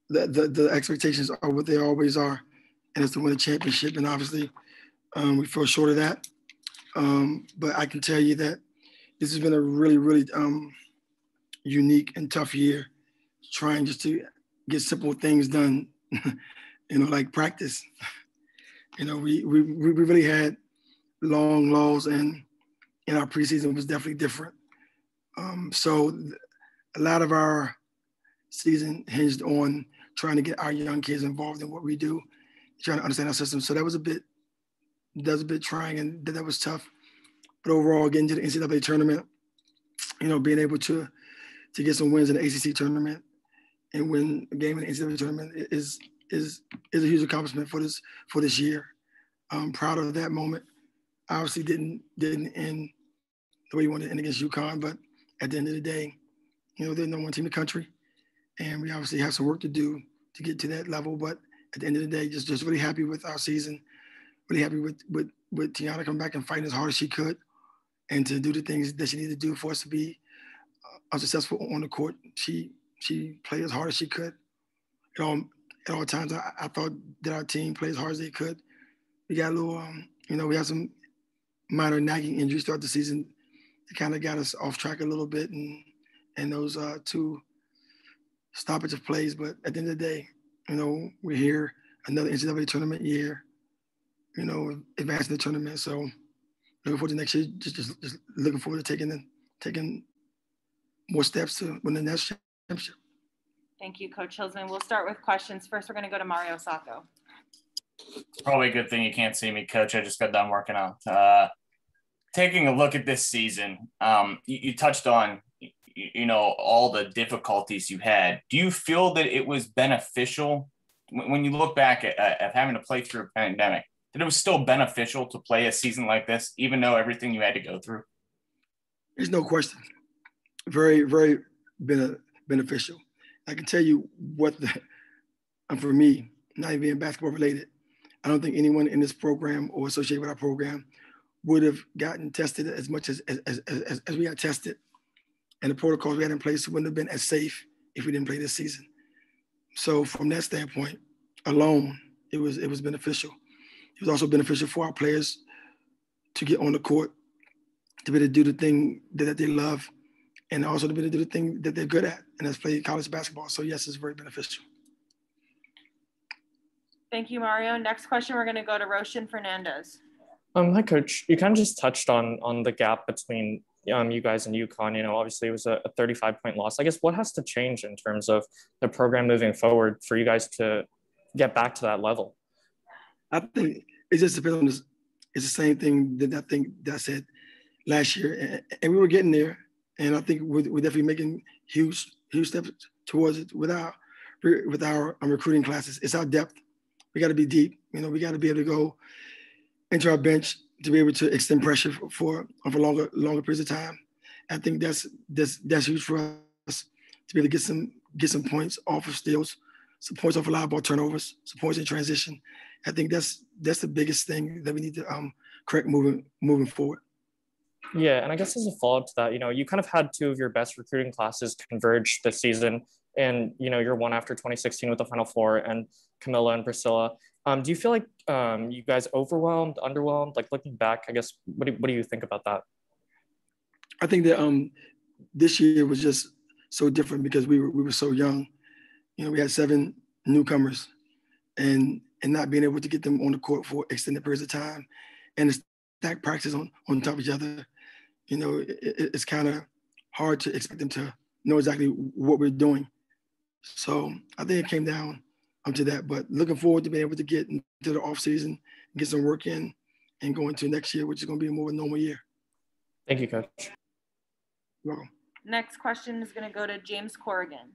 the expectations are what they always are, and it's to win a championship. And obviously, we fell short of that. But I can tell you that this has been a really, really unique and tough year, trying just to get simple things done, like practice. We really had long lulls, and our preseason was definitely different. So a lot of our season hinged on trying to get our young kids involved in what we do, trying to understand our system. So that was a bit trying, and that was tough. But overall, getting to the NCAA tournament, being able to get some wins in the ACC tournament and win a game in the NCAA tournament is a huge accomplishment for this year. I'm proud of that moment. Obviously, didn't end the way you wanted to end against UConn, but at the end of the day, they're the number one team in the country, and we obviously have some work to do to get to that level. But at the end of the day, just really happy with our season, really happy with Tiana coming back and fighting as hard as she could, and to do the things that she needed to do for us to be successful on the court. She played as hard as she could. At all times, I thought that our team played as hard as they could. We got a little, we had some minor nagging injuries throughout the season that kind of got us off track a little bit, and those two stoppage of plays. But at the end of the day, we're here, another NCAA tournament year, advancing the tournament. So looking forward to next year, just looking forward to taking more steps to win the next championship. Thank you, Coach Hillsman. We'll start with questions. First, we're going to go to Mario Sacco. It's probably a good thing you can't see me, Coach. I just got done working out. Taking a look at this season, you touched on, all the difficulties you had. Do you feel that it was beneficial when you look back at having to play through a pandemic, that it was still beneficial to play a season like this, even though everything you had to go through? There's no question. Very, very beneficial. I can tell you for me, not even being basketball related, I don't think anyone in this program or associated with our program would have gotten tested as much as we got tested. And the protocols we had in place wouldn't have been as safe if we didn't play this season. So from that standpoint alone, it was beneficial. It was also beneficial for our players to get on the court, to be able to do the thing that they love, and also to be able to do the thing that they're good at, and that's play college basketball. So yes, it's very beneficial. Thank you, Mario. Next question, we're going to go to Roshan Fernandez. Hi, Coach. You kind of just touched on the gap between you guys and UConn. Obviously it was a 35-point loss. I guess what has to change in terms of the program moving forward for you guys to get back to that level? I think it just depends on this. It's the same thing that I said last year, and we were getting there. And I think we're definitely making huge steps towards it with our recruiting classes. It's our depth. We got to be deep. We got to be able to go into our bench to be able to extend pressure for longer periods of time. I think that's huge for us to be able to get some points off of steals, some points off of live ball turnovers, some points in transition. I think that's the biggest thing that we need to correct moving forward. Yeah, and I guess as a follow-up to that, you kind of had two of your best recruiting classes converge this season, and you're one after 2016 with the Final Four, and Camilla and Priscilla. Do you feel like you guys overwhelmed, underwhelmed? Like looking back, I guess, what do you think about that? I think that this year was just so different because we were so young. We had 7 newcomers, and not being able to get them on the court for extended periods of time, and to stack practice on top of each other. It's kind of hard to expect them to know exactly what we're doing. So I think it came down to that. But looking forward to being able to get into the off season, get some work in, and go into next year, which is going to be more of a normal year. Thank you, Coach. You're welcome. Next question is going to go to James Corrigan.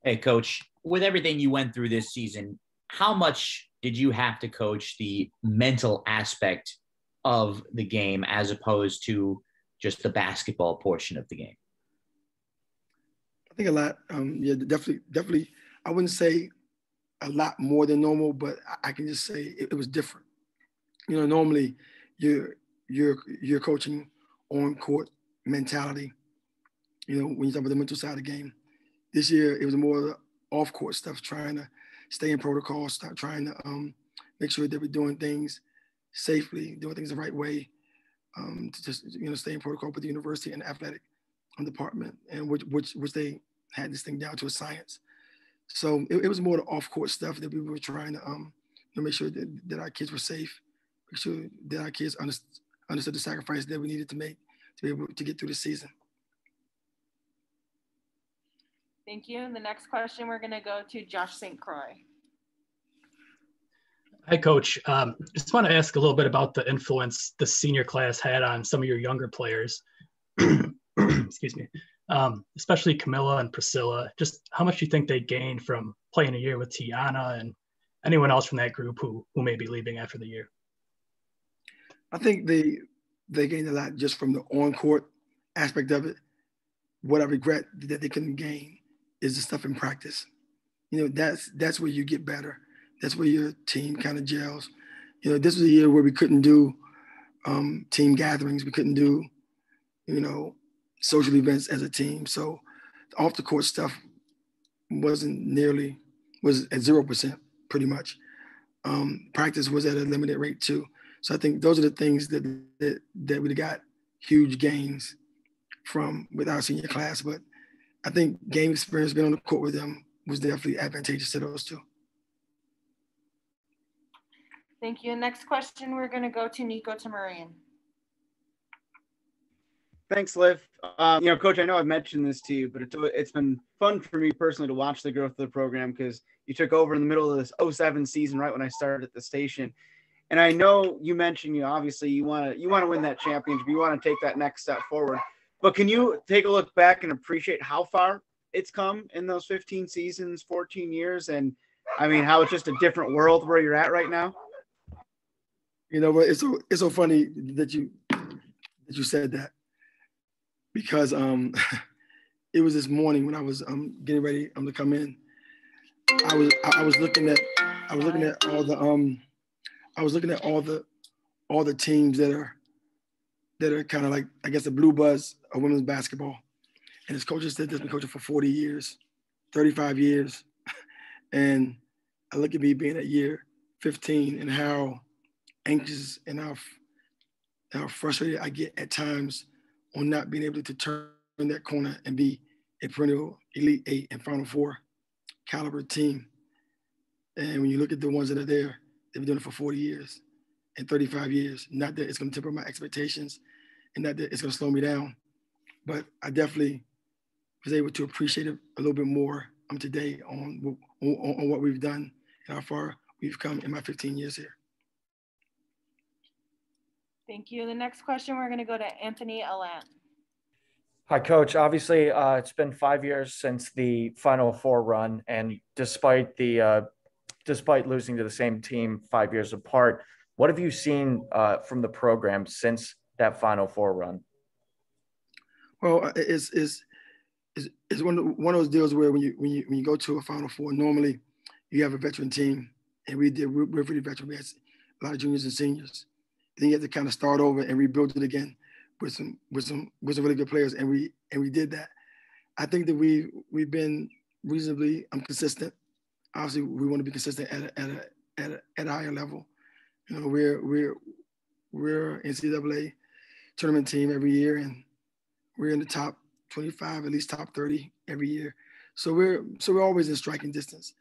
Hey, Coach, with everything you went through this season, how much did you have to coach the mental aspect of the game as opposed to just the basketball portion of the game? I think a lot. Yeah, definitely. I wouldn't say a lot more than normal, but I can just say it was different. Normally you're coaching on court mentality. When you talk about the mental side of the game, this year it was more off-court stuff, trying to stay in protocol, start trying to make sure that we're doing things safely, doing things the right way, to just stay in protocol with the university and athletic department, and which they had this thing down to a science. So it was more the off-court stuff that we were trying to make sure that our kids were safe, make sure that our kids understood the sacrifice that we needed to make to be able to get through the season. Thank you. The next question, we're going to go to Josh St. Croix. Hi, Coach. Just want to ask a little bit about the influence the senior class had on some of your younger players. Excuse me. Especially Camilla and Priscilla. Just how much do you think they gained from playing a year with Tiana and anyone else from that group who may be leaving after the year? I think they gained a lot just from the on-court aspect of it. What I regret that they couldn't gain is the stuff in practice. That's where you get better. That's where your team kind of gels. This was a year where we couldn't do team gatherings. We couldn't do, social events as a team. So the off the court stuff was at 0% pretty much. Practice was at a limited rate too. So I think those are the things that we got huge gains from with our senior class. But I think game experience, being on the court with them, was definitely advantageous to those two. Thank you. Next question, we're going to go to Nico Tamurian. Thanks, Liv. Coach, I know I've mentioned this to you, but it's been fun for me personally to watch the growth of the program, because you took over in the middle of this 2007 season, right when I started at the station. And I know you mentioned, obviously you want to win that championship. You want to take that next step forward. But can you take a look back and appreciate how far it's come in those 15 seasons, 14 years, and how it's just a different world where you're at right now? It's so funny that you said that, because it was this morning when I was getting ready to come in. I was looking at all the teams that are kind of like, I guess, the blue buzz of women's basketball. And his coaches said, "This been coaching for 40 years, 35 years," and I look at me being at year 15 and how anxious and how frustrated I get at times on not being able to turn that corner and be a perennial Elite Eight and Final Four caliber team. And when you look at the ones that are there, they've been doing it for 40 years and 35 years. Not that it's going to temper my expectations and not that it's going to slow me down, but I definitely was able to appreciate it a little bit more today on what we've done and how far we've come in my 15 years here. Thank you. The next question, we're going to go to Anthony Allant. Hi, Coach. Obviously, it's been 5 years since the Final Four run, and despite losing to the same team 5 years apart, what have you seen from the program since that Final Four run? Well, it's one of those deals where when you go to a Final Four, normally you have a veteran team, and we're pretty veteran. We had a lot of juniors and seniors. Then you have to kind of start over and rebuild it again with some really good players, and we did that. I think that we've been reasonably consistent. Obviously, we want to be consistent at a higher level. We're NCAA tournament team every year, and we're in the top 25, at least top 30 every year. So we're always in striking distance.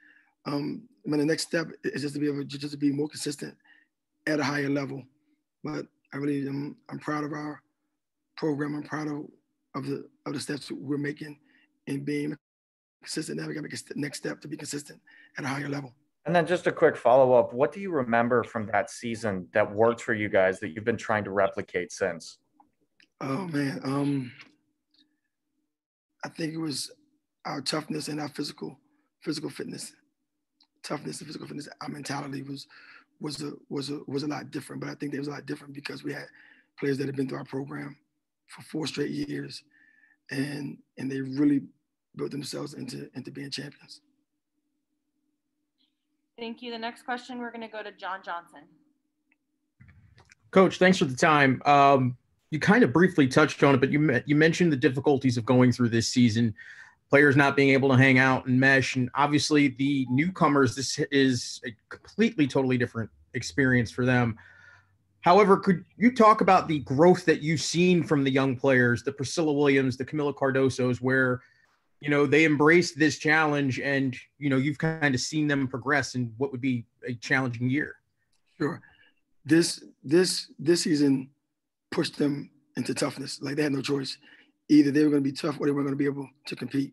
The next step is just to be able to be more consistent at a higher level. But I really I'm proud of our program. I'm proud of the steps we're making in being consistent. Now we got to make a next step to be consistent at a higher level. And then just a quick follow-up. What do you remember from that season that worked for you guys that you've been trying to replicate since? Oh, man. I think it was our toughness and our physical fitness. Toughness and physical fitness. Our mentality was a lot different, but I think it was a lot different because we had players that had been through our program for 4 straight years, and they really built themselves into being champions. Thank you. The next question, we're going to go to John Johnson. Coach, thanks for the time. You kind of briefly touched on it, but you mentioned the difficulties of going through this season, players not being able to hang out and mesh. And obviously the newcomers, this is a completely, totally different experience for them. However, could you talk about the growth that you've seen from the young players, the Priscilla Williams, the Camila Cardosos, where, they embraced this challenge and, you've kind of seen them progress in what would be a challenging year? Sure. This season pushed them into toughness. Like, they had no choice. Either they were going to be tough or they weren't going to be able to compete,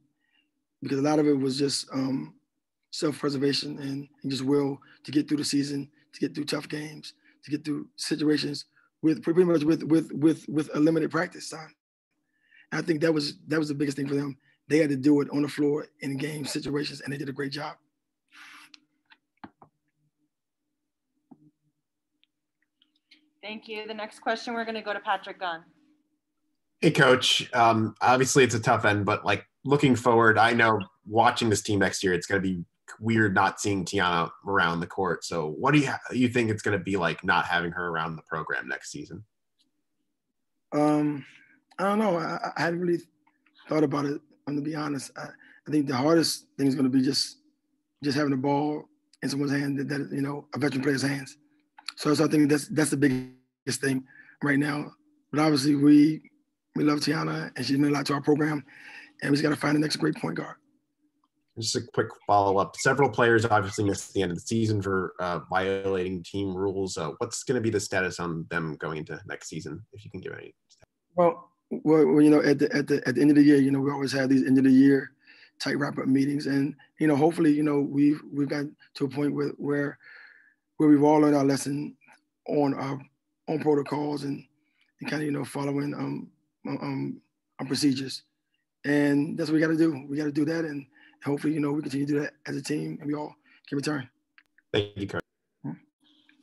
because a lot of it was just self-preservation and just will to get through the season, to get through tough games, to get through situations with pretty much with a limited practice time. And I think that was the biggest thing for them. They had to do it on the floor in game situations, and they did a great job. Thank you. The next question, we're going to go to Patrick Gunn. Hey, Coach. Obviously, it's a tough end, but looking forward, I know watching this team next year, it's going to be weird not seeing Tiana around the court. So, what do you think it's going to be like not having her around the program next season? I don't know. I hadn't really thought about it. To be honest, I think the hardest thing is going to be just having the ball in someone's hand that a veteran player's hands. So I think that's the biggest thing right now. But obviously, we love Tiana, and she's meant a lot to our program, and we just got to find the next great point guard. Just a quick follow-up. Several players obviously missed the end of the season for violating team rules. What's going to be the status on them going into next season, if you can give any? Well, at the end of the year, we always have these end of the year type wrap-up meetings, and hopefully, we've got to a point where we've all learned our lesson on our own protocols and kind of following our procedures, and that's what we got to do. We got to do that, and hopefully, we continue to do that as a team, and we all can return. Thank you, Coach.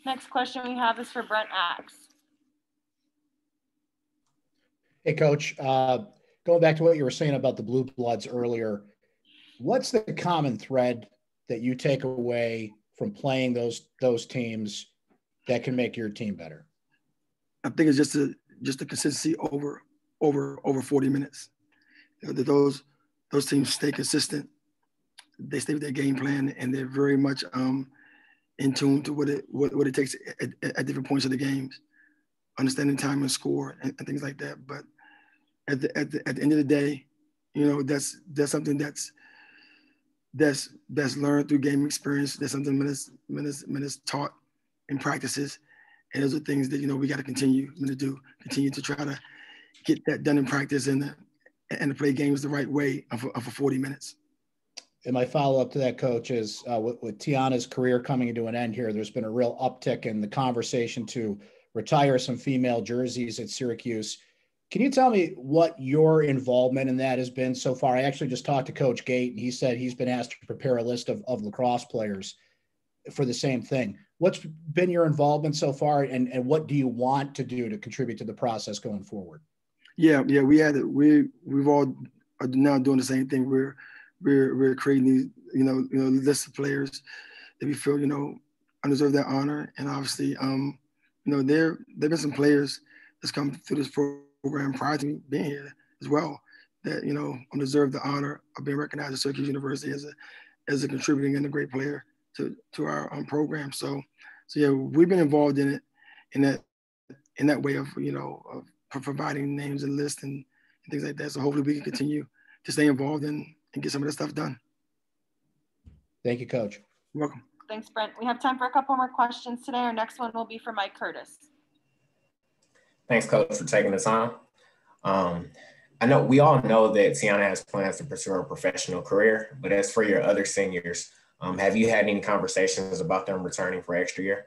Next question we have is for Brent Axe. Hey, Coach. Going back to what you were saying about the Blue Bloods earlier, what's the common thread that you take away from playing those teams that can make your team better? I think it's just the consistency over 40 minutes. That those teams stay consistent. They stay with their game plan, and they're very much in tune to what it takes at different points of the games, understanding time and score and things like that. But at the end of the day, that's something that's learned through game experience. That's something when it's taught in practices, and those are things that we got to continue to try to get that done in practice and to play games the right way for 40 minutes. And my follow-up to that, Coach, is with Tiana's career coming to an end here, there's been a real uptick in the conversation to retire some female jerseys at Syracuse. Can you tell me what your involvement in that has been so far? I actually just talked to Coach Gate, and he said he's been asked to prepare a list of lacrosse players for the same thing. What's been your involvement so far, and what do you want to do to contribute to the process going forward? Yeah, we've all are now doing the same thing. We're creating these, lists of players that we feel, deserve that honor. And obviously, there've been some players that's come through this program prior to me being here as well that, deserve the honor of being recognized at Syracuse University as a contributing and a great player to our program. So yeah, we've been involved in it in that way of, of providing names and lists and things like that. So hopefully we can continue to stay involved and get some of that stuff done. Thank you, Coach. You're welcome. Thanks, Brent. We have time for a couple more questions today. Our next one will be for Mike Curtis. Thanks, Coach, for taking the time. We all know that Tiana has plans to pursue her professional career, but as for your other seniors, have you had any conversations about them returning for extra year?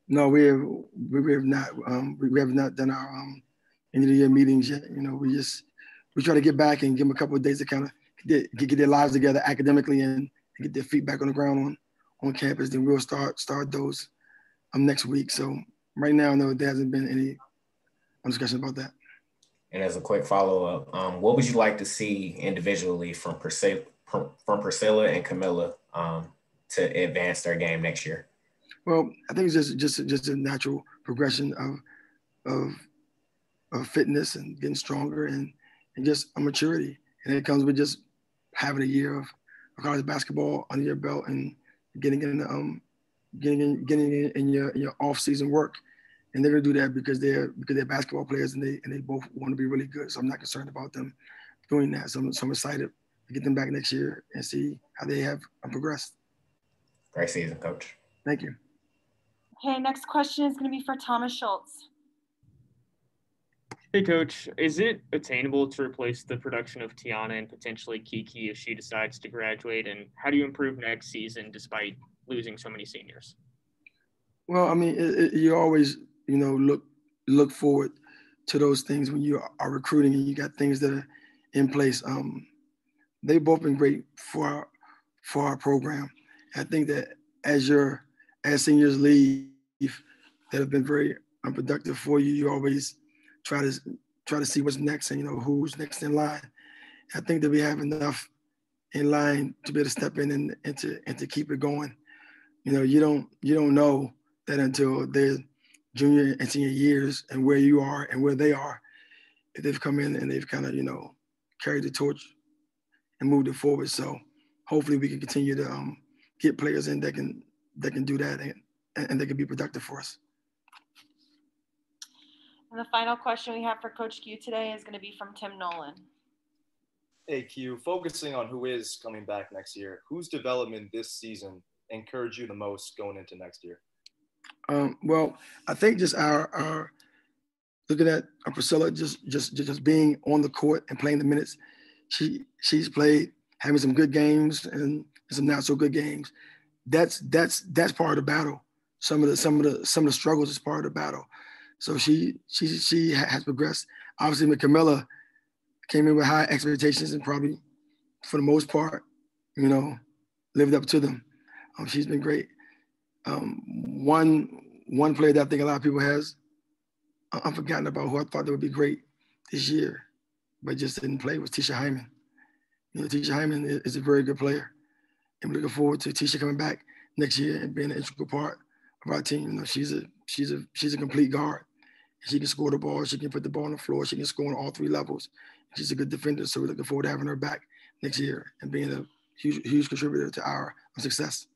No, we have not. We have not done our end of the year meetings yet. We try to get back and give them a couple of days to kind of get their lives together academically and get their feet back on the ground on campus. Then we'll start those next week. So right now, no, there hasn't been any discussion about that. And as a quick follow-up, what would you like to see individually from Priscilla and Camila to advance their game next year? Well, I think it's just a natural progression of fitness and getting stronger and just a maturity. And it comes with just having a year of college basketball under your belt and getting in your off-season work. And they're gonna do that because they're basketball players and they both want to be really good. So I'm not concerned about them doing that. So I'm excited to get them back next year and see how they have progressed. Great season, Coach. Thank you. Okay, next question is going to be for Thomas Schultz. Hey, Coach. Is it attainable to replace the production of Tiana and potentially Kiki if she decides to graduate? And how do you improve next season despite losing so many seniors? Well, I mean, you always, look forward to those things when you are recruiting and you got things that are in place. They've both been great for our program. I think that as seniors leave that have been very unproductive for you, you always try to see what's next and who's next in line. I think that we have enough in line to be able to step in and to keep it going. You don't know that until their junior and senior years and where you are and where they are. If they've come in and they've kind of carried the torch and moved it forward. So hopefully we can continue to get players in that can do that and they can be productive for us. And the final question we have for Coach Q today is going to be from Tim Nolan. Hey, Q, focusing on who is coming back next year, whose development this season encouraged you the most going into next year? Well, I think just our looking at Priscilla just being on the court and playing the minutes. She's played, having some good games and some not so good games. That's part of the battle. Some of the struggles is part of the battle. So she has progressed. Obviously, with Camilla came in with high expectations and probably, for the most part, lived up to them. She's been great. One player that I think a lot of people has unforgotten about, who I thought that would be great this year, but just didn't play, was Tisha Hyman. Tisha Hyman is a very good player, and we're looking forward to Tisha coming back next year and being an integral part of our team. She's a complete guard. She can score the ball. She can put the ball on the floor. She can score on all three levels. She's a good defender, so we're looking forward to having her back next year and being a huge contributor to our success.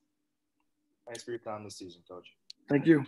Thanks for your time this season, Coach. Thank you.